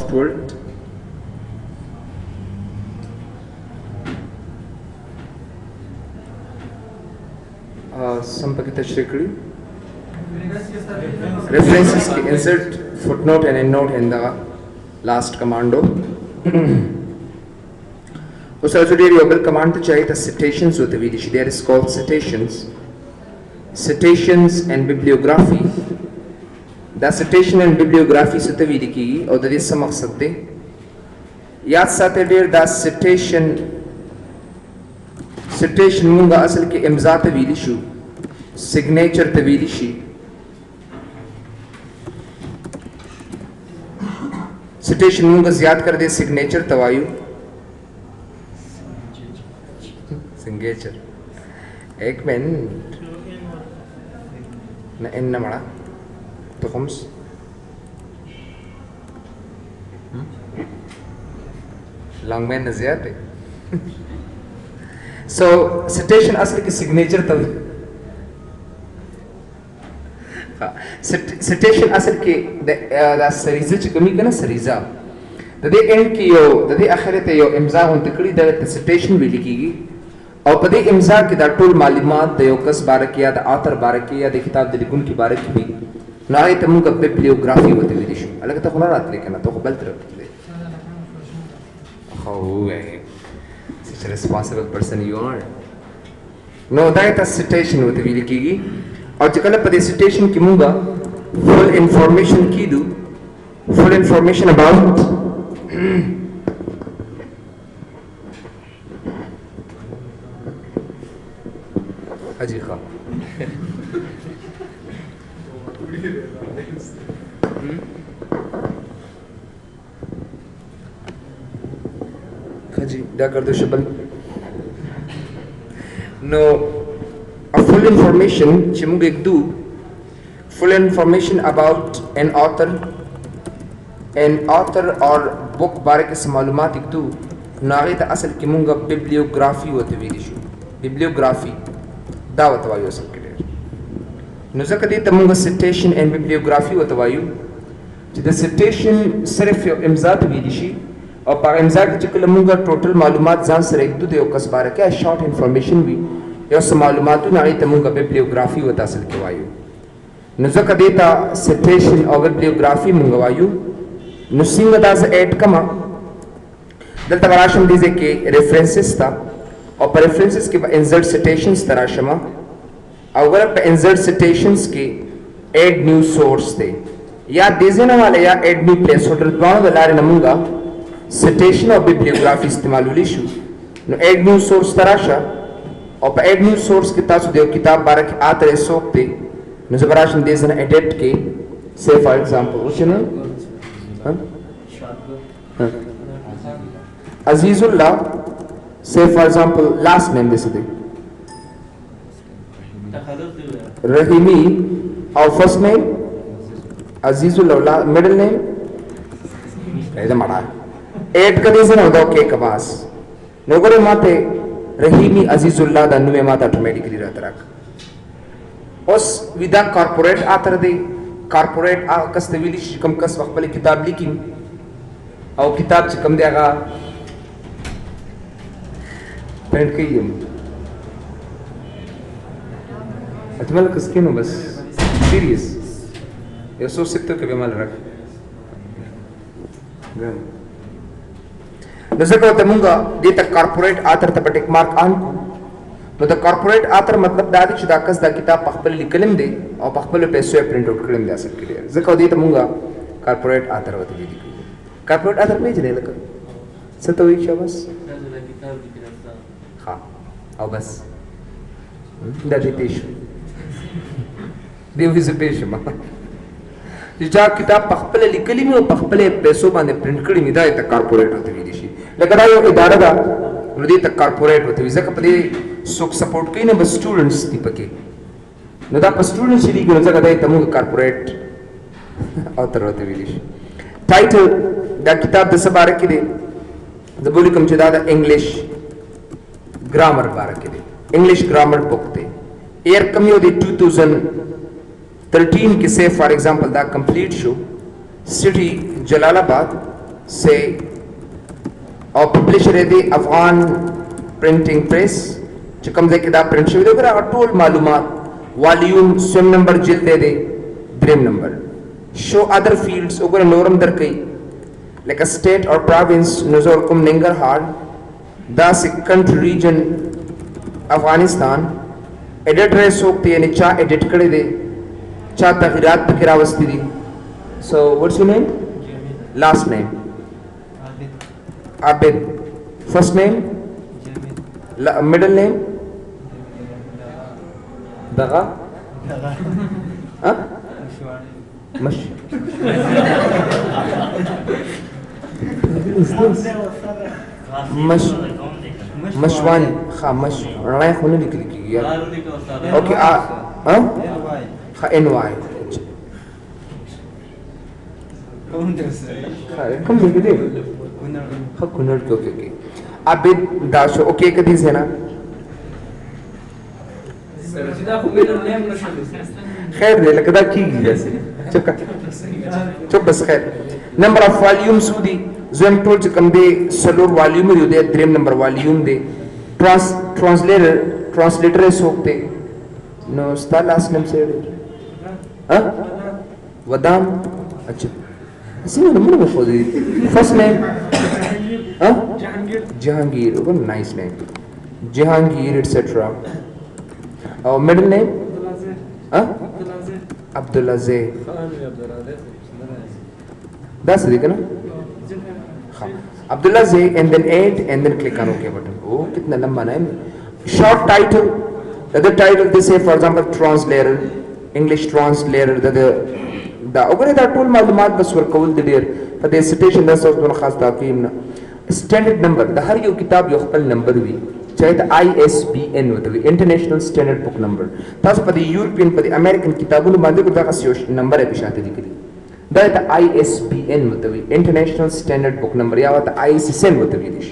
soft world. Some packet Shrikri. References ki insert footnote and endnote in the last commando. उस already अगर command तो चाहिए था citations होते विदिश. There is called citations. Citations and bibliography. The citation and bibliography होते विदिकी और the some मकसद थे. याद साथे डेर the citation मुंगा असल के इम्ज़ा ते विदिशु. Signature ते विदिशी. Citation मुंगा ज़्याद कर दे signature तवायु. Signature. एक मिनट. ना इन न मड़ा. तो खम्स. Long man न ज़्याद है. So citation असल की signature तवायु. citation असल के दा सरीज़ा चिकमी का ना सरीज़ा दा दे एंड की यो दा दे आखिरत यो इम्ज़ा हों तकड़ी दा citation भी लिखीगी और पदे इम्ज़ा के दा टोल मालूमात दा यो कस बारक या दा आतर बारक या दा किताब दा लिखुन की बारक भी ना ये तमु का बिब्लियोग्राफी होते हुए दिशु अलग तो खुला रात लेकिन तो खुबल तरफ ले खाओ है such a responsible person you are no दा ये citation होते हुए लिखीगी और जकल पदे citation की मुंगा full information की दो full information about हाजी खा हाजी दा कर दो शबल no a full information चिमुग एक दो full information about an author or book बारे के मालूमात एक दो नागीत असल की मुंगा bibliography होते हुए दिशु bibliography दावत वायु असल के लिए नुज़क दी तमुंगा citation and bibliography होते वायु जिधर citation सिर्फ यो इम्ज़ात हुए दिशी और पाग इम्ज़ा के चिकल मुंगा total मालूमात जान सर एक दो देव कस बारे के short information भी यो सब मालूमातु नागीत तमुंगा bibliography होता असल के वायु नुज़क देता citation और bibliography मुंगा वायु नुसिंग दास ऐड कमा दल तबराशम दीजे के references था और पर references के insert citations तराशमा अगर पर insert citations के add new source थे या दीजे ना वाले या add new placeholder दोनों दलारे नमुंगा citation और bibliography इस्तेमाल उलीशु नो add new source तराशा और पर add new source के तासु देव किताब बारह के आतरे सोकते नो ज़बराशम दीजे ना edit के say for example उसे ना Azizullah, say for example, last name this day. Rahimi, our first name, Azizullah, middle name. ऐसा मरा. ऐड कर दिया ना उधर के कबास. नौकरी माते Rahimi Azizullah दानु में माता automatically रहता रख. उस विदा corporate आतर दे corporate कस तवीली कम कस वक्त पहले किताब लिखी और किताब से कम देगा प्रिंट की ये अतमल किसके नो बस सीरियस ये सोच सकते हो कि बेमाल रख जैसे को तमुंगा दे तक कॉर्पोरेट आतर तब टेक मार्क आन को तो द कॉर्पोरेट आतर मतलब दादी शुदा कस दा किताब पखपल लिखलम दे और पखपल पैसे प्रिंट आउट करलम दे सकते हैं जैसे को दे तमुंगा कॉर्पोरेट आतर होती है कॉर्पोरेट आतर में जने लगा सतोई शाबाश हाँ और बस दादी पेश देव ही से पेश माँ जिजा किताब पखपले लिखली में वो पखपले पैसों बांधे प्रिंट करी मिदा ये तक कॉर्पोरेट होती है दिशी लेकिन आयो इदारा दा नदी तक कॉर्पोरेट होती है विज़ा कपड़े सुख सपोर्ट कहीं ना बस स्टूडेंट्स दीपके नदा पर स्टूडेंट्स चली कि नज़र कदाई तमु कॉर्पोरेट author होती है दिशी टाइटल दा किताब दस बारह के दे ज़बूली कम चुदा दा इंग्लिश ग्रामर बारह के दे इंग्लिश ग्रामर बुक दे एयर कमियो दे 2013 के से फॉर एग्जांपल दा कंप्लीट शो सिटी जलालाबाद से او پبلشر دی افغان پرنٹنگ پریس چې کوم ځای کې دا پرنٹ شوی دی ګره هغه ټول معلومات والیوم سوم نمبر جلد دی دریم نمبر شو ادر فیلډز وګوره نورم درکې لکه سټیټ او پروینس نظر کوم ننګرهار دا سکنټ ریجن افغانستان ایډیټر څوک دی یعنی چا ایډیټ کړی دی چا تغیرات پکې راوستي دي سو واټس یور نیم last name Abid first name middle name Daga huh Mash Mashwani kha mash رای خو نه لیکل کیږي یار اوکې ها خا NY کوم ځای کې دی ها کونړ کې اوکې عابد داشو اوکې کدي زینا خیر دی لکه دا کیږي داسې چوپ بس خیر نمبر اف والیومز دی زم ټول چې کوم دی سلور والیوم دی دریم نمبر والیوم دی ट्रांसलेटर सोखते नो स्टा लास्ट नेम से हाँ वदाम अच्छा इसी में नंबर में खोज दी फर्स्ट नेम हाँ Jahangir okay nice name Jahangir etcetera और मिडिल नेम हाँ अब्दुल्लाज़े दस देखा ना Abdulaze and then add and then click on OK button. Oh, कितना लंबा ना है. Short title. The other title they say for example translator, English translator. The अगर इधर टूल मालूमात बस वर्कौल दिलेर. पर the citation दस और दोनों खास ताकीम ना. Standard number. The हर यो किताब यो खपल number भी. चाहे तो ISBN होता है International Standard Book Number. तास पर the European पर the American किताबों में बांधे को ताकि सियोश number है पिछाते दिखती. ده ISBN متوي International Standard Book Number या वाता ISSN متوي दिश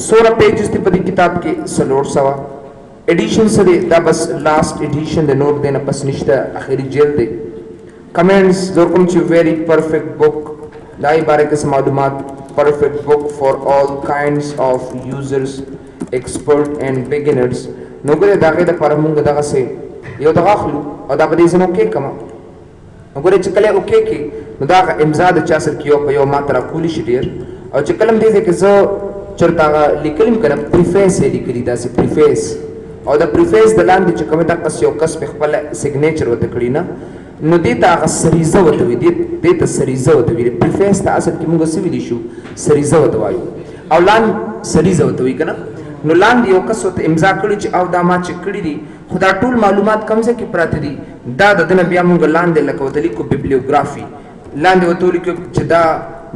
16 पेजेस थी पदी किताब के सलोर सवा एडिशन से दे दा बस लास्ट एडिशन दे नोट देना बस निश्ता आखिरी जेल दे कमेंट्स जोरकुम ची very perfect book दाई बारे के मालूमात perfect book for all kinds of users expert and beginners नोगरे दागे दा परमुंग दागा से यो दागा खलू और दा बदी जनो के कमा وګورئ چې کله اوکې کې نو دا امضا د چا سره کیو په یو ماتره کولی شي ډیر او چې کلم دې کې زه چرته لیکلم کنه پریفیس لیکلی دا سي پریفیس او دا پریفیس د لاندې چې کومه دا کس یو کس په خپل سیګنیچر وته کړی نه نو دې ته سریزه وته وي دې ته سریزه وته وي پریفیس ته اصل کې موږ څه ویلی شو سریزه وته وایو او لاندې سریزه وته وي کنه نو لاندې یو کس وته امضا کړی چې او دا ما چې کړی دي خدا ټول معلومات کم څه کې پراته دي دا د دنیا بیا موږ لاندې لکه وتلی کو بیبلیوګرافي لاندې وتلی کو چې دا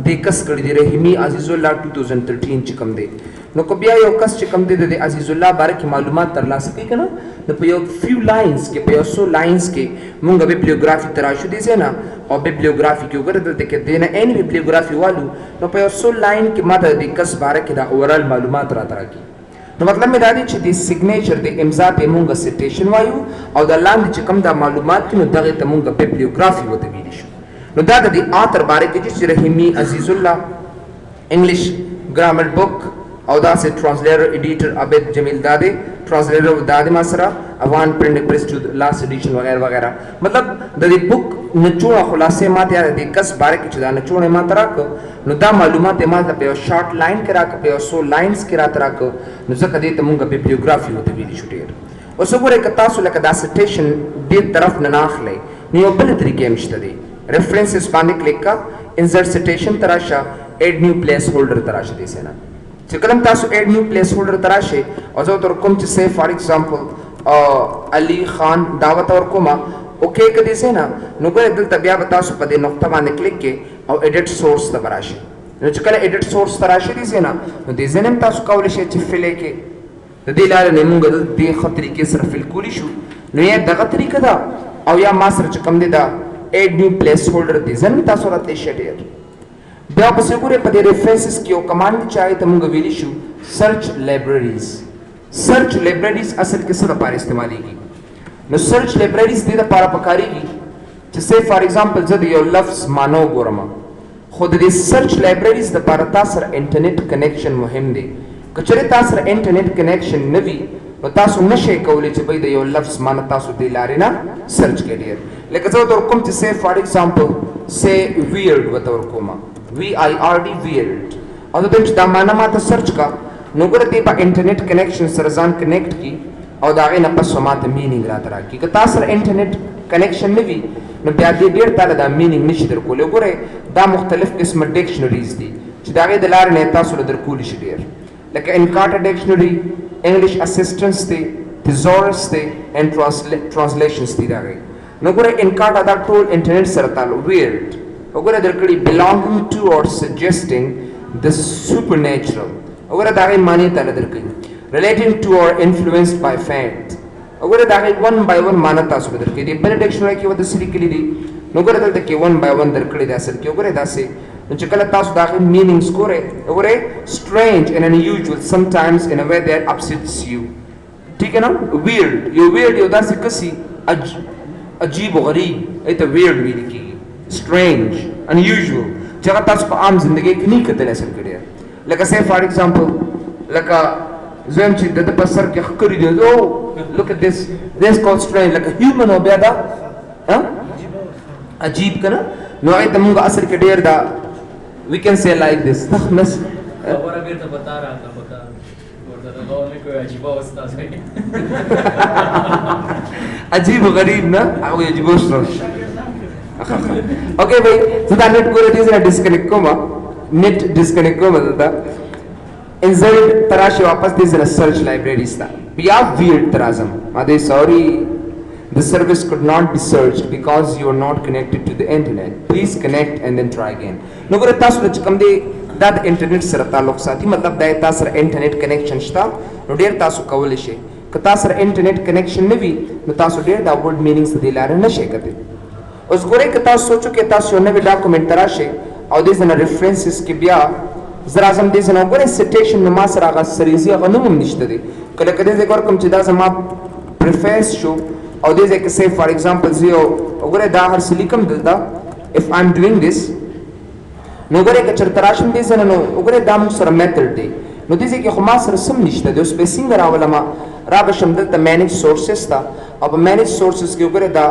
د کس کړی دی رحیمی عزیز الله 2013 چې کم دی نو کو بیا یو کس چې کم دی د عزیز الله باره کې معلومات ترلاسه کوي کنه نو په یو فیو لاینز کې په یو سو لاینز کې موږ بیبلیوګرافي تراشو دي نه او بیبلیوګرافي کې وګورئ د کې دینه ان بیبلیوګرافي والو نو په یو سو لاین کې ماته د کس باره کې دا اورال معلومات را تراکي نو مطلب مې دا دی چې د سیګنیچر د امضا په مونږه سټیشن وایو او د لاندې چې کوم دا معلومات نو دغه ته مونږه بیبلیوګرافي وته ویل شو نو دا د آثر باره کې چې رحیمی عزیز الله انګلیش ګرامر بک او دا سه ټرانسلیټر ایډیټر عبید جمیل داده ټرانسلیټر داده ماسرا افغان پرنټ پریس ټو لاست ایډیشن وغیرہ وغیرہ مطلب د دې بک نچوړه خلاصې ماته یاد دي کس باره کې چې دا نچوړه ماته راک نو دا معلومات ماته په شارټ لاین کې راک په سو لاینز کې راک نو ځکه دې ته مونږه بیبلیوګرافي وته ویل شو ډیر اوس وګورئ که تاسو لکه دا سټیشن دې طرف نه ناخلئ نو یو بل طریقې مشته دي रेफरेंसेस باندې کلیک کا انسرټ سټیشن تراشه اډ نیو پلیس هولډر تراشه دي سینا چې کلم تاسو اډ نیو پلیس هولډر تراشه او زه تر کوم چې سه فار ایگزامپل علي خان دعوت اور کومه اوکې کدي سینا نو ګره دلته بیا تاسو په دې نقطه باندې کلیک کې او ایډیټ سورس ته براشه نو چې کله ایډیټ سورس تراشه دي سینا نو دې زنم تاسو کولای شئ چې فلې کې د دې لارې نه موږ د دې خطرې کې سره فل کولی شو نو یې دغه طریقه دا او یا ما سره چې کوم دي دا add new placeholder دي زنه تاسو راته شډیر بیا په سګوره په دې ریفرنسز کې یو کمانډ چای ته موږ ویلی شو سرچ لایبرریز اصل کې څه لپاره استعمالېږي نو سرچ لایبرریز دې لپاره پکاريږي چې سه فار ایگزامپل زه یو لفظ مانو ګورم خود دې سرچ لایبرریز د لپاره تاسو سره انټرنیټ کنیکشن مهم دی که چېرې تاسو سره انټرنیټ کنیکشن نه وي نو تاسو نشئ کولی چې بھئی د یو لفظ معنی تاسو دې لارې نه سرچ کړئ ډېر لکه زه ورته ورکوم چې say for example say weird ورته ورکوم WIRD weird او زه چې دا معنی ماته سرچ کا نو ګوره دې په انټرنیټ کنیکشن سره ځان کنیکټ کی او د هغې نه پس به ماته مینینګ راته راکړي که تاسو سره انټرنیټ کنیکشن نه وي نو بیا دې ډېر تاله دا مینینګ نشي درکولی ګورئ دا مختلف قسمه ډکشنریز دي چې د هغې د لارې نه تاسو له درکولی شي ډېر لکه انکارټر ډکشنري انګلیش اسسټنس دی تیزورس دی اینڈ ټرانسلیشنس دي د هغې نو ګوره انکارټر دا ټول انټرنیټ سره تعلق ویرډ وګوره درکړي belonging to or suggesting the supernatural وګوره د هغې معنی تاله درکوي relating to or influenced by fact وګوره د هغې ون بای ون معنی تاسو به درکوي د بل ډکشنري کې ورته څه لیکلي دي نو ګوره دلته کې ون بای ون درکړي دي اصل کې وګورئ داسې نو چې کله تاسو د هغې میینینګز ګورئ وګورئ strange and unusual sometimes in a way that upsets you ٹھیک ہے نا weird یو weird یو داسې کسي عجیب و غریب ایته weird ویل کېږي strange unusual چې هغه تاسو په عام زندګۍ کې نه کتلی اصل کې ډېر لکه say for example لکه زویم چې د ده په سر کې ښکري دي oh look at this called strange لکه human او بیا دا عجیب که نه نو هغې ته مونږ اصل کې ډېر دا we can say like this تخمس خبره بیرته بتا رہا تھا بتا ورته غوړ نه کوي عجیب اوستا سي عجیب غریب نه او عجیب اوستا اوکے بھائی زدا نیٹ ګورې دې سره ډسکنیکټ کوم نیټ ډسکنیکټ کوم دا انزلټ تراشه واپس دې سره سرچ لایبرریز تا بیا ویرډ ترازم اده سوري The service could not be searched because you are not connected to the internet. Please connect and then try again. نو ګوره تاسو چې کوم دی دا د انټرنیټ سره تعلق ساتي مطلب دا تاسو سره انټرنیټ کنیکشن شته نو ډېر تاسو کولی شئ که تاسو سره انټرنیټ کنیکشن نه وي نو تاسو ډېر دا ورډ میینینګز د دې لارې نه شئ کتلی اوس ګورئ که تاسو سوچو کې تاسو یو نوی ډاکومنټ ته راشئ او دې ځنه ریفرنسز کې بیا زه راځم دې ځنه ګورئ سیټیشن نو ما سره هغه سریزي هغه نوم هم نشته دی که لکه دې ځای کې ورکړم چې دا زما پریفیس شو او دې ځای کې say for example زه یو وګورئ دا هر څه لیکم دلته if I'm doing this نو وګورئ که چېرته راشم دې ځای نه نو وګورئ دا موږ سره میتھډ دی نو دې ځای کې خو ما سره سم نشته دی اوس به یې څنګه راولمه را به شم دلته مینیج سورسز ته او په مینیج سورسز کې وګورئ دا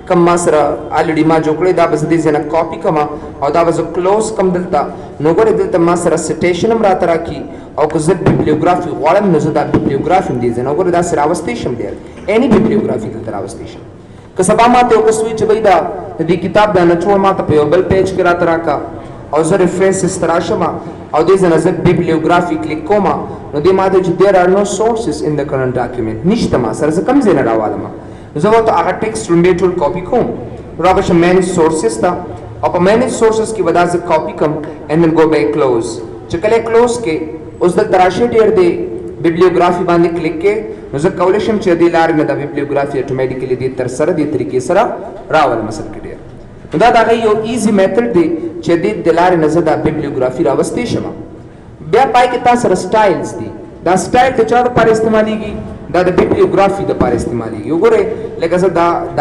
کم ما سره الریډي ما جوړ کړی دا به زه دې ځای نه کاپي کړم او دا به زه کلوز کړم دلته نو وګورئ دلته ما سره سیټیشن هم راته راکړي او که زه بیبلیوګرافي غواړم نو زه دا بیبلیوګرافي هم دې ځای نه وګورئ داسې راوستی شم ډېر any bibliography دلته راوستی شم که سبا ماته یو کس وایي چې بھئی دا د دې کتاب دا نچوړ ماته په یو بل پیج کې راته راکړه او زه ریفرنسز ته راشم او دې ځای نه زه بیبلیوګرافي کلیک کوم نو دې ماته چې there are no sources in the current document نشته ما سره زه کوم ځای نه راوالم زه ورته هغه ټیکسټ لومبې ټول کاپي کوم را به شم مینیج سورسز ته او په مینیج سورسز کې به دا زه کاپي کړم اینڈ دین گو بیک کلوز چې کله کلوز کې اوس دلته راشئ ډېر دی بیبلیوګرافي باندې کلیک کې نو زه کولی شم چې دې لارې نه دا بیبلیوګرافي اټومیټیکلی دې تر سره دې طریقې سره راولم اصل کې ډېر نو دا د هغې یو ایزي میتھډ دی چې دې د لارې نه زه دا بیبلیوګرافي راوستی شم بیا پای کې تا سره سټایلز دي دا سټایل د چا دپاره استعمالیږي دا د بیبلیوګرافي دپاره استعمالیږي وګورئ لکه زه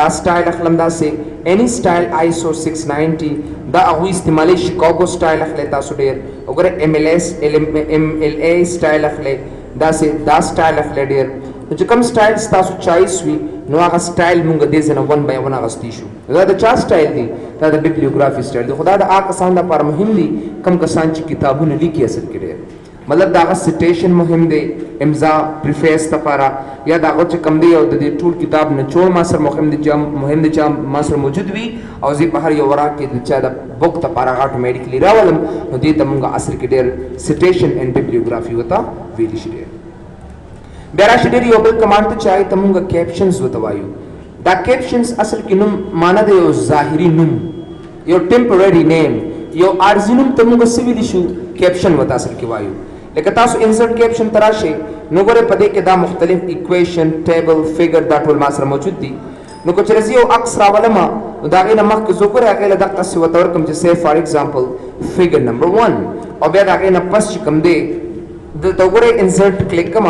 دا سټایل اخلم داسې any style ISO 690 دا هغوی استعمالی شیکاګو سټایل اخلی تاسو ډېر وګورئ MLA سټایل اخلی داسې دا سټایل اخلی ډېر نو چې کوم سټایل ستاسو چایس وي نو هغه سټایل مونږ دې ځای نه ون بای ون اخیستی شو دا د چا سټایل دی دا د بیبلیوګرافي سټایل دی خو دا د هغه کسانو دپاره مهم دي کوم کسان چې کتابونه لیکي اصل کې ډېر مطلب د هغه سیټیشن مهم دی امضا پریفیس لپاره یا د هغه چې کوم دی او د دې ټول کتاب نچوړ ما سره مهم دی چې ما سره موجود وي او زه په هر یو ورق کې د چا د بک لپاره هغه اټومیټیکلی راولم نو دې ته مونږ اصل کې ډېر سیټیشن اینډ بیبلیوګرافي ورته ویلی شي ډېر بیا راشي ډېر یو بل کمانډ ته چې هغې ته مونږ کیپشنز ورته وایو دا کیپشنز اصل کې نوم معنا د یو ظاهري نوم یو ټمپرري نیم یو عارضي نوم ته مونږ څه ویلی شو کیپشن ورته اصل کې وایو لکه تاسو انسرټ کیپشن ته راشئ نو ګورئ په دې کې دا مختلف ایکویشن ټیبل فګر دا ټول ما سره موجود دي نو که چېرې زه یو عکس راولم نو د هغې نه مخکې زه ګورئ هغې له دقسې ورته ورکړم چې say for example figure number 1 او بیا د هغې نه پس چې کوم دی دلته وګورئ انسرټ کلیک کړم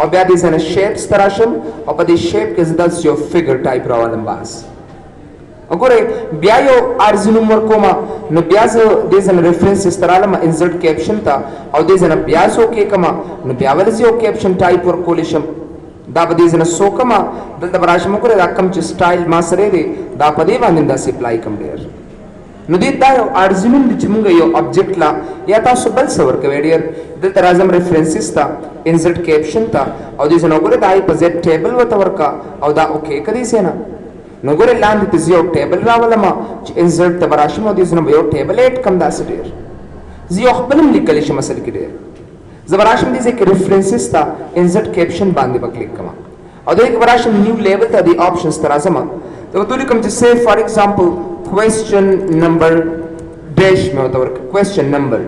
او بیا دې ځای نه شیپس ته راشم او په دې شیپ کې زه داسې یو فګر ټایپ راولم بس وګوره بیا یو عارضی نوم ورکوما نو بیا زه دې ځنه ریفرنسز ترالم انسرټ کیپشن ته او دې ځنه بیا سو کې کما نو بیا ول زه یو کیپشن ټایپ ورکول شم دا به دې ځنه سو کما دلته براشم وګوره دا کم چې سټایل ما سره دی دا په دې باندې دا سپلای کم ډیر نو دې دا یو عارضی نوم چې موږ یو آبجیکټ لا یا تاسو بل څه ورکوي ډیر دلته راځم ریفرنسز ته انسرټ کیپشن ته او دې ځنه وګوره دا په زد ټیبل وته ورکا او دا اوکې کړی سینا نو ګوره لاندې ته یو ټیبل راولم چې انسرټ ته براشم او دې ځنه یو ټیبل اډ کم داسې ډیر زه خپلم لیکل شم مثلا کې ډیر زبراشم دې کې ریفرنسز ته انسرټ کیپشن باندې وکلیک کما او دې کې براشم نیو لیبل ته دې آپشنز تر راځم ته ټول کوم چې سیف فار ایگزامپل question number dash में होता है question number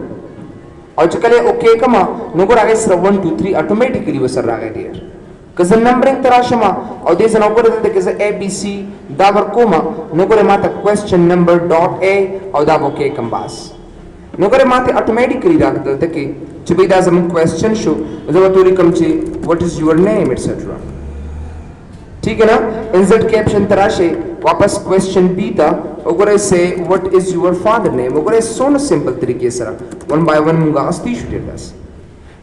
और जो कले ओके कमा नोकर आगे सर 1 2 3 ऑटोमेटिकली वो सर आगे डियर कज़ नंबरिंग तराशमा और देश नोकर देते कज़ A B C दावर कोमा नोकर माता question number dot A और दाव ओके कम बास नोकर माते ऑटोमेटिकली राख देते कि जब इधर जब question शो जब वो तोरी कम ची what is your name etc ठीक है ना इंसर्ट कैप्शन तराशे वापस क्वेश्चन बी था अगर से what is your father name अगर सोन सिंपल तरीके से वन बाय वन मुंगा अस्ती शुटे बस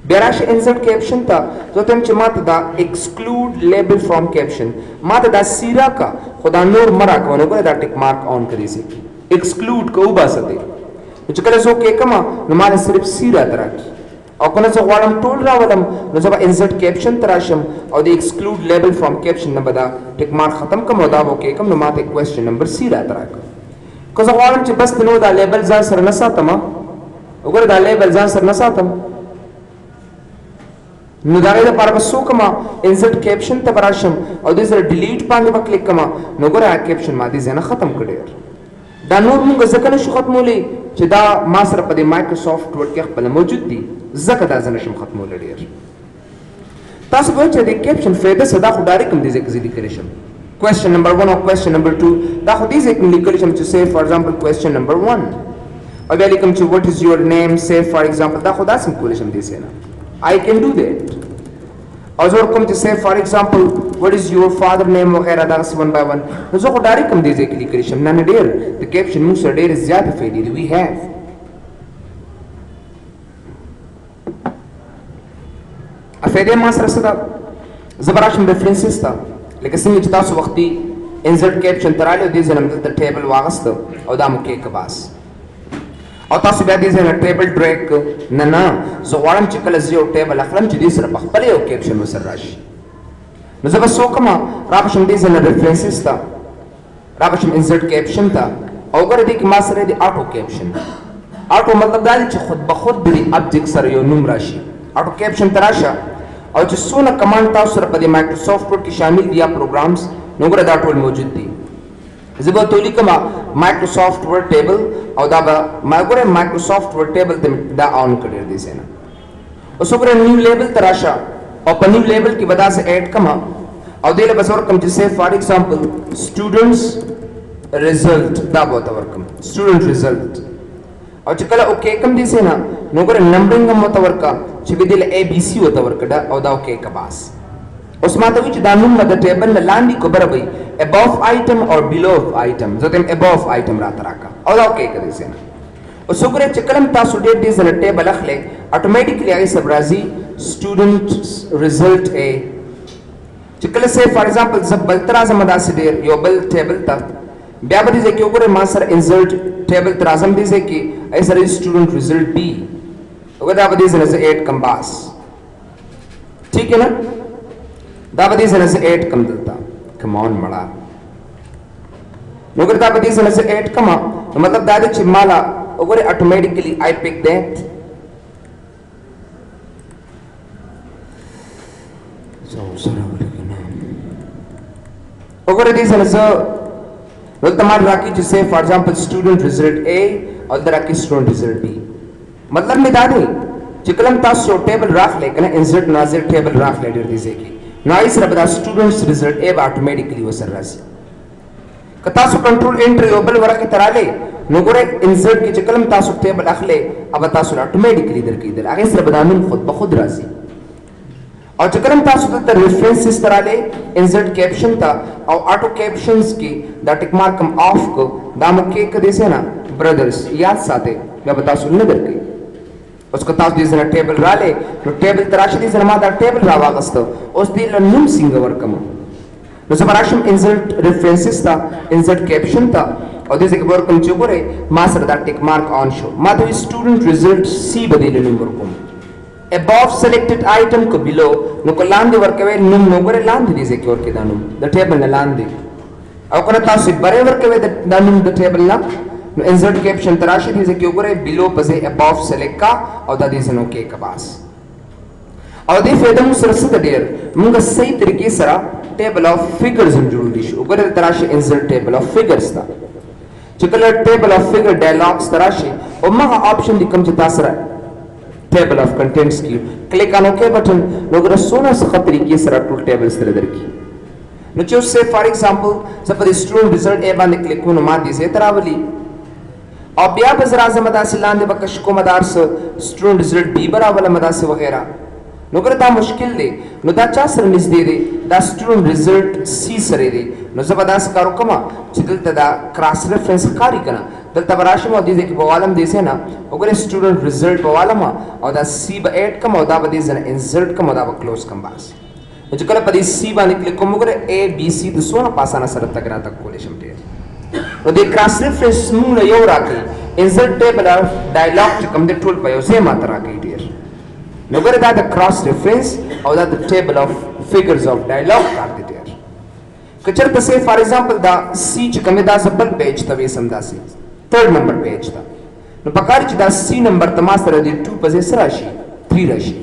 बेराश इंसर्ट कैप्शन था जो तुम चमात दा एक्सक्लूड लेबल फ्रॉम कैप्शन मात दा सीरा का खुदा नूर मरा का वन दा टिक मार्क ऑन करी से एक्सक्लूड को उबा सते जो करे सो के कमा नमाले सिर्फ सीरा तरह की और कोना से वालम टूल रावलम नो जब इंसर्ट कैप्शन तराशम और the exclude label from caption न बदा टिक मार्क खत्म कम होदा वो के कम नो माते क्वेश्चन नंबर सी रा तरा को से वालम च बस नो दा लेबल जा सर नसा तमा अगर दा लेबल जा सर नसा तम नो दारे दा पर बसो कमा इंसर्ट कैप्शन त बराशम और दिस डिलीट पाने पर क्लिक कमा नो गोरा कैप्शन मादी जना खत्म कडेर दा नूर मुंग जकने शु खत्मोले چې دا ما سره په مایکروسافټ ورډ کې خپل موجود دي زکه دا زنه شم ختمول ډیر تاسو به چې د کیپشن فایده صدا خو ډایرکټ کوم دي ځکه لیکل شم question number 1 or question number 2 دا خو دې ځکه لیکل شم چې say for example question number 1 او بیا لیکم چې what is your name say for example دا خو دا سم کول شم دې سینا I can do that او زه کوم چې say for example what is your father name وغیرہ دا one by one نو زه خو ډایرکټ کوم دې ځکه لیکل شم نه ډیر د کیپشن موږ سره ډیر زیات فائدې دي we have افیدې ما سره صدا زبراشم ریفرنسز تا لکه څنګه چې تاسو وختي انسرټ کیپشن تراله دې ځنه د ټیبل واغست او دا مو کې کباس او تاسو بیا دې ځنه ټیبل ډریګ نه نه زه غواړم چې کله زه یو ټیبل اخلم چې دې سره په خپل یو کیپشن وسر راشي نو زه به سوکما راپښم دې ځنه ریفرنسز تا راپښم انسرټ کیپشن تا او ګره دې کې ما سره دې اټو کیپشن اټو مطلب دا چې خود به خود دې ابجیکټ سره یو نوم راشي اټو کیپشن تراشه او چې څونه کمانډ تاسو سره په مایکروسافټ ورډ کې شامل دي یا پروګرامز نو ګره دا ټول موجود دي زه به تولی کما مایکروسافټ ورډ ټیبل او دا به ما ګره مایکروسافټ ورډ ټیبل ته دا آن کړی دی سینا اوس ګره نیو لیبل تراشه او په نیو لیبل کې ودا سے اډ کما او دله بزور کم چې say for example students result دا بوته ورکم student result او چې کله اوکې کم دي سینا نو ګره نمبرینګ هم وته ورکا چې بدله A B C وته ورکړه او دا اوکې کباس اوس ماته وی چې دا نوم د ټیبل لاندې کو برابر above item or below item زته above item را تراکا او دا اوکې کړی سینا اوس وګوره چې کلم تاسو ډېر دې زله ټیبل اخلي اتوماتیکلی هغه سب راځي student result A چې کله say for example زبل ترازم داسې ډېر یو بل ټیبل تا بیا به دې کې وګوره ما سره insert ټیبل ترازم دې کې ایسره student result B وګدا به دې سره 8 کم باس ٹھیک ہے نا دا به دې سره 8 کم دلتا کم اون مړه نو ګردا به دې سره 8 کم مطلب دا چې مالا وګوره اتوماتیکلی I pick that وګوره دې سره نو تمہارا راکی چې say for example student result A او درکې student result B मतलब में दादे چې کلم تاسو ټیبل راخلې کنه انسرټ نازل ټیبل راخلې ډېر دي ځکه نو ای سره به students result A اتوماتیکلی وسر راځي که تاسو کنټرول انټر یو بل ورکه تراله نو ګوره انسرټ کې چې کلم تاسو ټیبل اخلې او تاسو اتوماتیکلی درکې در هغه سره به نوم خود به خود راځي او چې کلم تاسو ته ریفرنسز تراله انسرټ کیپشن تا او اټو کیپشنز کې دا ټیک مارک کم آف کو دا مو کې کدي سه نه برادرز یاد ساته بیا به تاسو نه درکې اوس کو تاسو دې سره ټیبل رااله نو ټیبل تراشه دې سره ما دا ټیبل را واغستو اوس دې لنوم څنګه ورکم نو زبراشم انسرټ ریفرنسز تا انسرټ کیپشن تا او دې څنګه ورکم چې ګوره ما سره دا ټیک مارک آن شو ما ته سټوډنټ ریزلټ سی بدیل نوم ورکوم above selected item ko below no ko lande workave num no gore lande dise ki worke danum the table na lande aw kana tasu bare workave the danum the table na no insert caption tarashi dise ki gore below pase above select ka aw da dise no ke kabas aw de fedam sarasa da der munga sahi tarike sara table of figures juruli shu gore tarashi insert table of figures ta chikala table of figure dialogs tarashi o maha option dikam chita sara table of contents की click on OK button लोग रसोना सख्त तरीके से tool tables तरह दर की नो चूज से for example suppose student result ए बांध क्लिक को नुमा दिसे तरावली और बिया बजरा से मदासी लांदे बकश को मदार से स्टूडेंट रिजल्ट बी बराबर मदासी वगैरह नो करता मुश्किल दे नो दा चा सर निस दे दे दा स्टूडेंट रिजल्ट सी सरे दे नो जबरदस्त कारो कमा चिदल तदा क्रॉस रेफरेंस कारी कना दलता बराशम और दीजे की बवालम देसे ना अगर स्टूडेंट रिजल्ट बवालम और दा सी ब ऐड कम और दा बदी जन इंसर्ट कम और दा क्लोज कम बास जो कल पदी सी बा निकले कम अगर ए बी सी तो सोना पासाना सर तक रात तक कोले शमते और दे क्रॉस रेफरेंस मूल यो राके इंसर्ट टेबल ऑफ डायलॉग कम दे टूल पयो से मात्रा के डियर नगर दा द क्रॉस रेफरेंस और दा द table of figures of dialogue कर दे डियर कचर तसे फॉर एग्जांपल दा सी च कम दा सबल पेज तवे समदासी थर्ड नंबर पेज था नो पकारी च दा सी नंबर तमास तरह दी 2 पजे राशि 3 राशि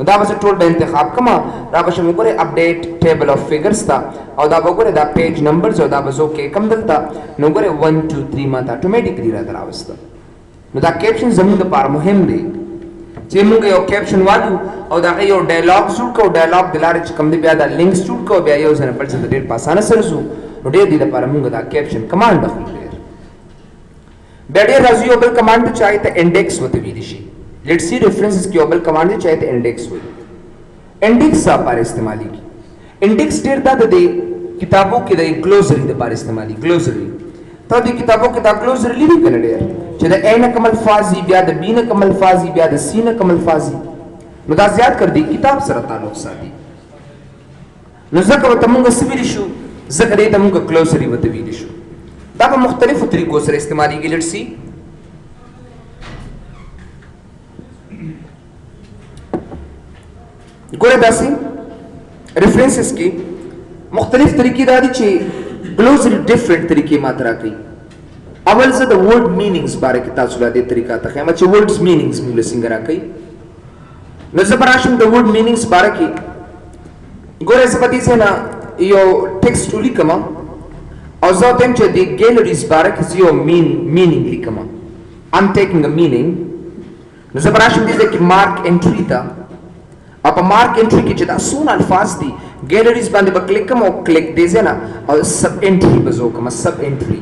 दा बस टोल बे इंतखाब कमा दा बस मुगरे अपडेट टेबल ऑफ फिगर्स था और दा बगरे दा पेज नंबर्स और दा बजो के कम दलता नो गरे 1 2 3 मा ऑटोमेटिकली रा दरावस्ता नो दा कैप्शन जमीन द पार मुहिम दे जे मुगे यो कैप्शन वालू और दा यो डायलॉग सूट को डायलॉग दिलारे च कम दे ब्या दा लिंक सूट को ब्या यो जने पर से डेट पासाना सरसु नो दे दी दा पार मुगे दा कैप्शन कमांड दखल बेडे रजियोबल कमांड चाहे तो इंडेक्स होते विदिशी लेट्स सी रेफरेंसेस की ओबल कमांड चाहे तो इंडेक्स हुई इंडेक्स सा पार इस्तेमाली की इंडेक्स डेर दा दे किताबों के दे ग्लोसरी दे पार इस्तेमाली ग्लोसरी तो दी किताबों के दा ग्लोसरी ली कने डेर चले ए न कमल फाजी ब्या द बी न कमल फाजी ब्या द सी न कमल फाजी नो दा ज्यादा कर दी किताब सर ताल्लुक सादी नो जक व तमुंग सिविलिशु जकरे तमुंग ग्लोसरी व तविलिशु दा पे मुख्तलिफ तरीकों से इस्तेमाली की लेट्स सी गोरे दासी रेफरेंसेस की मुख्तलिफ तरीके दादी चे ग्लोसरी डिफरेंट तरीके मात्रा की अवल से द वर्ड मीनिंग्स बारे की तासुला दे तरीका तक है मचे वर्ड्स मीनिंग्स मूल सिंगरा की नजबराशम द वर्ड मीनिंग्स बारे की गोरे सपति से ना यो टेक्स्ट टूली कमा और ज़ातें चे दी गैलरीज बारे किसी यो मीनिंग लिखमा I'm taking a meaning नजबराशम दिसे कि मार्क एंट्री था आप मार्क एंट्री की चिता सुन अल्फाज दी गैलरीज बांधे पर क्लिक कम और क्लिक दे ना और सब एंट्री बजो कम सब एंट्री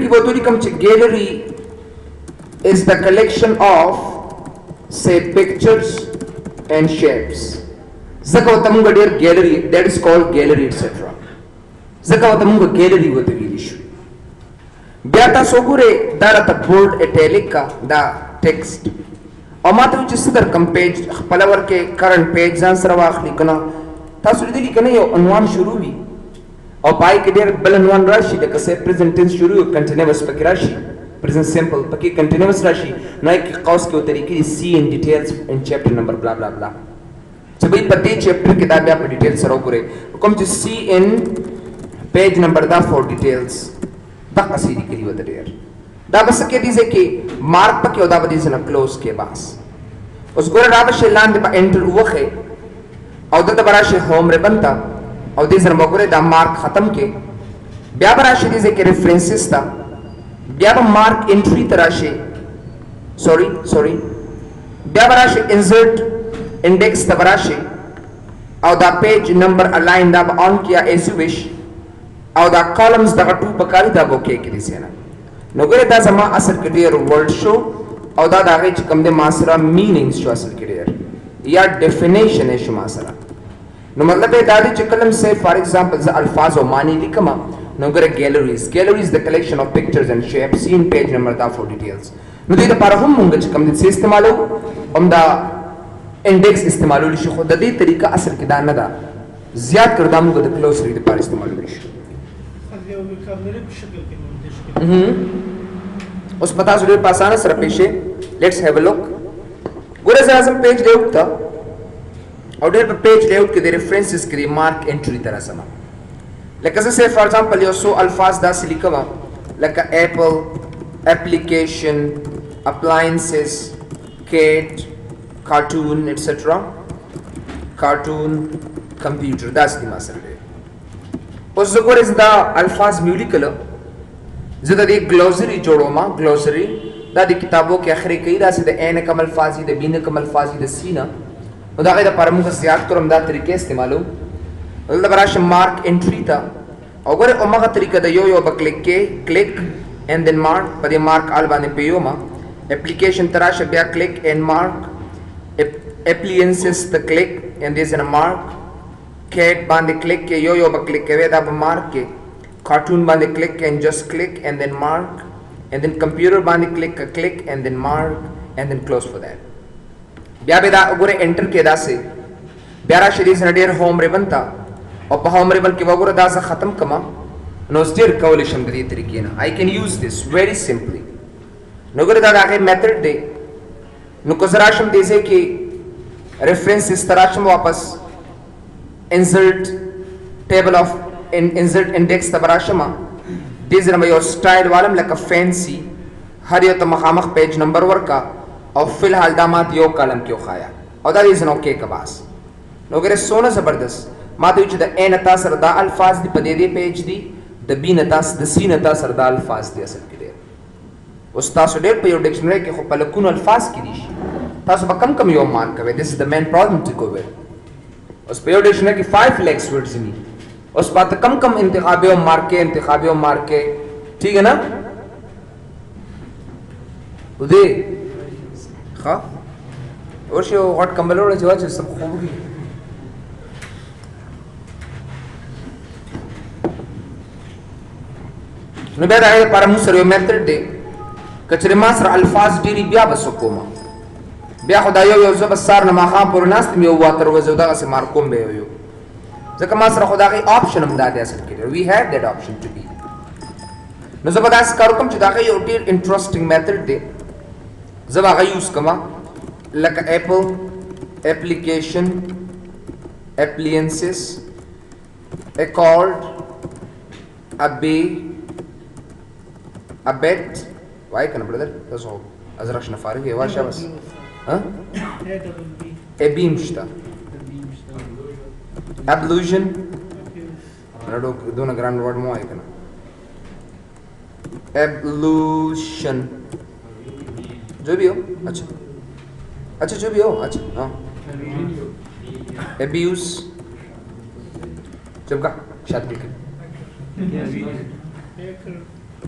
की वो तो कम चे gallery is the collection of say pictures and shapes zaka tamunga dear gallery that is called gallery etc zaka tamunga gallery wo tavilish beata sogure darata bold italic ka da text और मात्र उच्च सदर कम पेज पलावर के current page जान सरवा आखली कना तासुरी दिली कने यो अनवान शुरू हुई और पाई के देर बल अनवान राशि लेकर से प्रेजेंट टेंस शुरू हुई कंटिन्यूअस पकी राशि प्रेजेंट सिंपल पकी कंटिन्यूअस राशि ना एक कौस के तरीके see in details in chapter number blah blah blah जब ये प्रति चैप्टर किताब या पर डिटेल्स सरो करे कम जो सी इन पेज नंबर दा फॉर डिटेल्स तक असीदी के लिए बता देर दा बस के दिसे कि मार्क पके ओदा बदी से न क्लोज के पास उस गोरे राबश लांद पर एंटर हुआ है और द बराशे होम रे बनता और दिस मगोरे दा मार्क खत्म के ब्या बराशे दिसे के रेफरेंसेस था ब्या मार्क एंट्री तराशे सॉरी ब्या बराशे इंसर्ट इंडेक्स तबराशे और दा पेज नंबर अलाइन दा ऑन किया एज यू विश और दा कॉलम्स दा टू बकारी दा बोके के दिसे ना नगरे दा जमा असर के देर वर्ड शो और दा दागे कम दे मासरा मीनिंग्स जो असल के देर या डेफिनेशन है शुमा सरा नो मतलब है दादी चिकलम से फॉर एग्जांपल ज अल्फाज और मानी लिखमा नो गरे galleries the collection of pictures and shapes see in page number दा फॉर डिटेल्स नो दे पर हम मुंग चिकम से इस्तेमालो हम दा इंडेक्स इस्तेमालो लिश खुद दी तरीका असल के दाना दा ज्यादा कर दाम को द क्लोजरी दे पर इस्तेमालो लिश उस पता सुरे पासाना सर पेशे लेट्स हैव अ लुक गुरे आजम पेज लेआउट था और डेर पे पेज लेआउट के दे रेफरेंसेस के मार्क एंट्री तरह समा लाइक से फॉर एग्जांपल यो सो अल्फाज दा सिलिकवा like Apple application appliances cat cartoon etc cartoon computer that's the masala उस जगह इस दा अल्फाज म्यूजिकल ज़्यादा दी ग्लोसरी जोड़ो माँ ग्लोसरी दा दी किताबों के आखिरी कई दा से द एन कम अल्फाजी द बीन कम अल्फाजी द सीना उदा के दा परमु का ज़्यादा करम दा तरीके इस्तेमालो उल्टा बराश मार्क एंट्री था अगर उम्मा का तरीका द यो बक्लिक के क्लिक एंड देन मार्क पर ये मार्क आलबाने पे यो माँ application tarash bia click and mark appliances the click and there's a mark cat bande click ke yo ba click ke da mark ke cartoon bande click and just click and then mark and then computer bande click and then mark and then close for that bia be da gore enter ke da se biara shiri nadir home ribbon ta और home ribbon ke wagore da sa khatam kama no stir coalition di tarike na I can use this very simply नगर दा आगे मेथड दे नुकजराशम देसे कि रेफरेंस इस तरह वापस insert table of insert index तबराशमा दिस रम your style Walam like a fancy हर यो तो मखामख पेज नंबर वर का और फिलहाल दामात यो कलम क्यों खाया और दैट इज नो के कबास नगर सोना जबरदस्त मातो द ए नता सरदा अल्फाज दी पदे दे पेज दी द बी नता द सी नता सरदा अल्फाज दी असल के उस तासु डेट पे यो डिक्शनरी के खपल कुन अल्फाज की दिश तासु बकम कम यो मार्क कवे this is the main problem to go with उस पे यो डिक्शनरी की 5 लेक्स वर्ड्स नी उस बात कम इंतखाब मार्क के ठीक है ना उदे खा और शो हॉट कंबल और जो सब खूब की न बेदा है पर मुसर यो मेथड दे कचरे मासर अल्फाज डेरी बिया बसकोमा बिया खुदायो यो जब सार नमा खां पर नास में यो वाटर वजदा से मारकोम बे यो जका मासर खुदा के ऑप्शन हम दादे असल के we have that option to be न जबरदस्त कारकम चदा के यो टेर इंटरेस्टिंग मेथड दे जब आगे यूज कमा like Apple application appliances a cord a bee a bed why can brother that's all azrak nafari wa shabas ha a beam shta ablution rado dona grand word mo ay kana ablution जो भी हो अच्छा जो भी हो अच्छा हाँ abuse जब का शादी के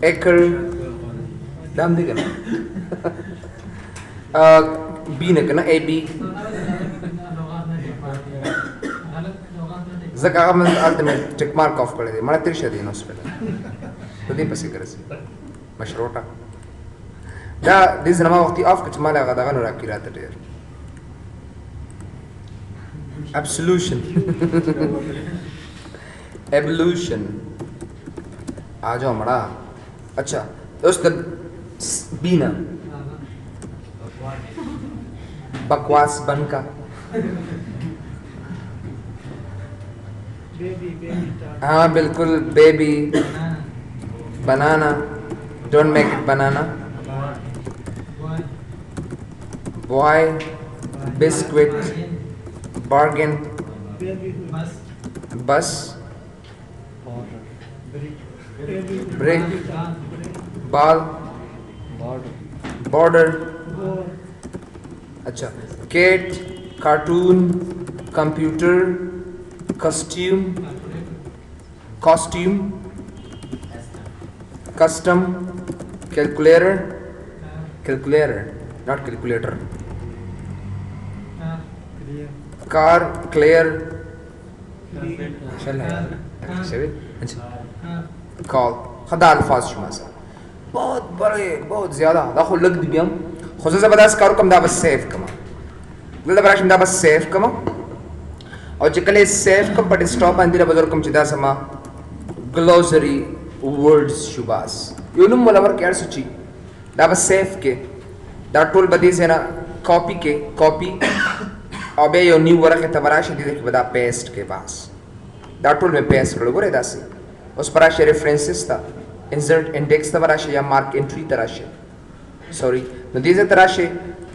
एकर दाम दे करना बी ने करना ए बी जगह में अल्टीमेट टिक मार्क ऑफ कर दे मारा तेरी शादी ना उस पे तो दिन पसी करे से मशरूटा दा दिस नमा वक्ती ऑफ कुछ माला का दागा नोरा किरात है absolution evolution आ जाओ मड़ा अच्छा दोस्त बीना बकवास बन का हाँ बिल्कुल baby banana don't make it banana boy biscuit bargain bus break ball border अच्छा cat cartoon computer costume custom calculator not calculator car clear चल यार शबीर अच्छा कॉल खदा अल्फाज शुमासा बहुत बड़े बहुत ज़्यादा दाखो लग दी बियम खुद ज़बरदस्त कारो कम दा बस सेफ कमा लदा बराश दा बस सेफ कमा और चिकले सेफ कम पर स्टॉप अंदिरा बजर कम चिदा समा ग्लोसरी वर्ड्स शुबास यूनुम मुलावर केयर सुची दा बस सेफ के दा टूल बदी से ना कॉपी के कॉपी अबे यो न्यू वर्क के तबराश दी के बदा पेस्ट के पास दा टूल में पेस्ट करो बोले दासी उस पराशे रेफरेंसेस था इंसर्ट इंडेक्स तबराशे या मार्क एंट्री तराशे सॉरी न दीजे तराशे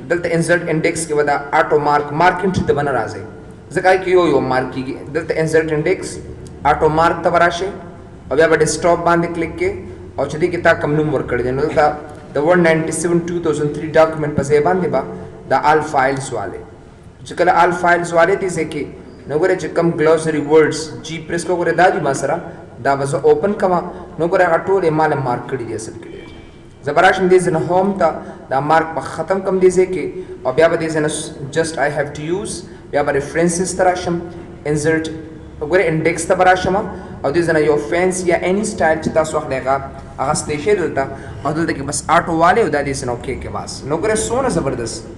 दलते इंसर्ट इंडेक्स के बदा ऑटो मार्क एंट्री तबना राजे जकाई कि यो मार्क की दलते इंसर्ट इंडेक्स ऑटो मार्क तबराशे अब या बड़े स्टॉप बांधे क्लिक के और चदी के ता कम नंबर कर देनो ता द 197 2003 डॉक्यूमेंट पर से बांधे बा द ऑल फाइल्स वाले जकला ऑल फाइल्स वाले थी से कि नगरे चकम ग्लोसरी वर्ड्स जी प्रेस को करे दादी मासरा दा बस ओपन कमा नगरे अटोले माल मार्क कर दिया सब के जबराश दिस इन होम ता दा मार्क पर खत्म कम दिसे के और या बदे in just I have to use या रेफरेंसेस तराशम इंसर्ट वगैरह इंडेक्स तबराशमा और दिस इन योर फैंस या एनी स्टाइल चिता सोख लेगा अगर स्टेशन दलता और दलता कि बस ऑटो वाले उदा दिस ओके के पास नगरे सोना जबरदस्त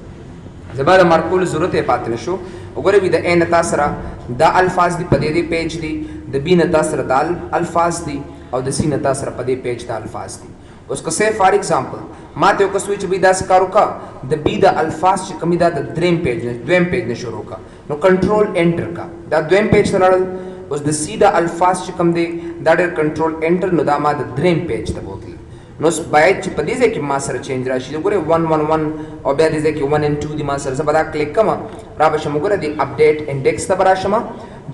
जबाद मार्कुल जरूरत है पाते नशो वगैरह भी द एन तासरा द अल्फाज दी पदे दी पेज दी द बी न तासरा द अल्फाज दी और द सी न तासरा पदे पेज द अल्फाज दी उसको से फॉर एग्जांपल माते को स्विच भी दास कारो का द बी द अल्फाज कमी द द्रेम पेज ने शुरू का नो कंट्रोल एंटर का द द्वेम पेज तलल उस द सी द अल्फाज कम दे द कंट्रोल एंटर नो द मा द द्रेम पेज द बोतली नोस बाइट पदीजे कि मासर चेंज राशि जो करे 111 और बे दिजे कि 1 and 2 दी मासर सबदा क्लिक कमा राबशम gore दी अपडेट इंडेक्स तबराशमा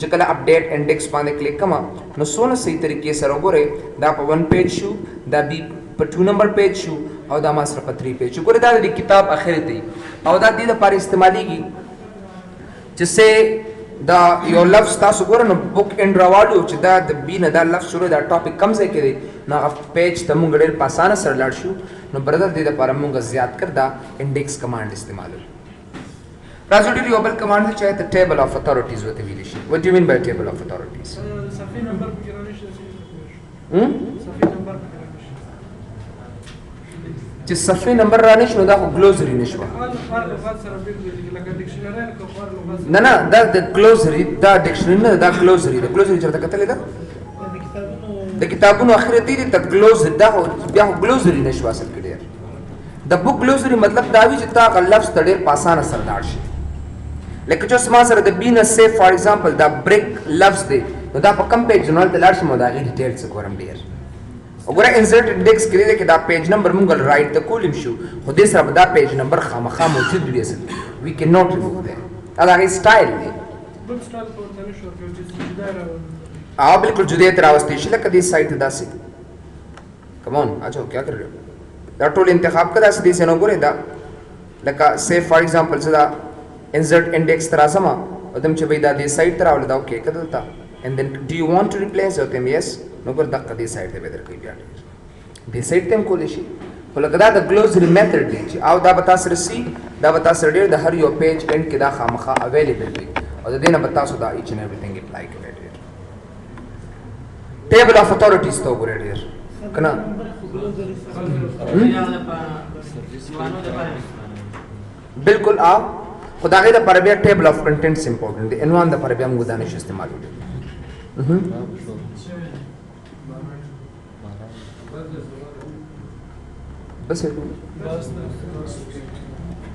जकला अपडेट इंडेक्स पाने क्लिक कमा नो सोना सही तरीके से gore दा पर 1 पेज शू दा बी पर 2 नंबर पेज शू और दा मासर पर 3 पेज gore दा दी किताब आखिर थी और दा दी पर इस्तेमाली की जिससे दा यो लफ्ज तासु gore नो बुक एंड रवालू च दा द बी न दा लफ्ज शुरू दा टॉपिक कम से करे ना पेज तमुंग डेर पासाना सर लाडशु नो ब्रदर दे द परमुंग ज्यादा कर दा इंडेक्स कमांड इस्तेमाल राजुडी रियोबल कमांड से चाहे द टेबल ऑफ अथॉरिटीज होते विलिशी what do you mean by table of authorities सफी नंबर गिरानिश सफी नंबर जिस सफी नंबर रानिश नो दा ग्लोसरी निशवा ना ना द ग्लोसरी दा डिक्शनरी ना दा ग्लोसरी चलता कतले दा द किताबों आखिरती दी द ग्लोसरी दा हो या ग्लोसरी निशवा सब के द बुक ग्लोसरी मतलब दावी जिता का लफ्ज तड़ेर पासाना सरदार शे लेकिन जो समा सर द बीन से फॉर एग्जांपल द ब्रेक लफ्ज दे नो दा पर कम पेज नल तलाश मोदागी डिटेल्स कोरम डियर अगर इंसर्ट इंडेक्स के लिए कि दा पेज नंबर मुंगल राइट द कॉलम शू खुदे सर दा पेज नंबर खामखा मौजूद भी है we can not remove that अला स्टाइल ने बुक स्टाइल को तने शोर के जिस दायरा आ बिल्कुल जुदे तरावस्ती शिला कदी साइट दासी कम ऑन अच्छा क्या कर रहे हो दा टोल इंतखाब का दासी से नो गोरे दा लका से फॉर एग्जांपल सदा इंसर्ट इंडेक्स तरासमा उदम च बेदा दी साइट तरावल दा ओके कदलता and then do you want to replace them yes नो गोर दा कदी साइट दे बेदर कोई बिया दी साइट तेम कोलेशी कोला कदा द ग्लोसरी मेथड दी आओ दा बता सर सी दा बता sir the her your page and के दा खामखा अवेलेबल भी और देना बता सो दा each and everything it like it table of authorities तो गोरे डियर कना बिल्कुल आ खुदा के द परबिया table of contents important the इनवान द परबिया मुदानिश इस्तेमाल हो बस है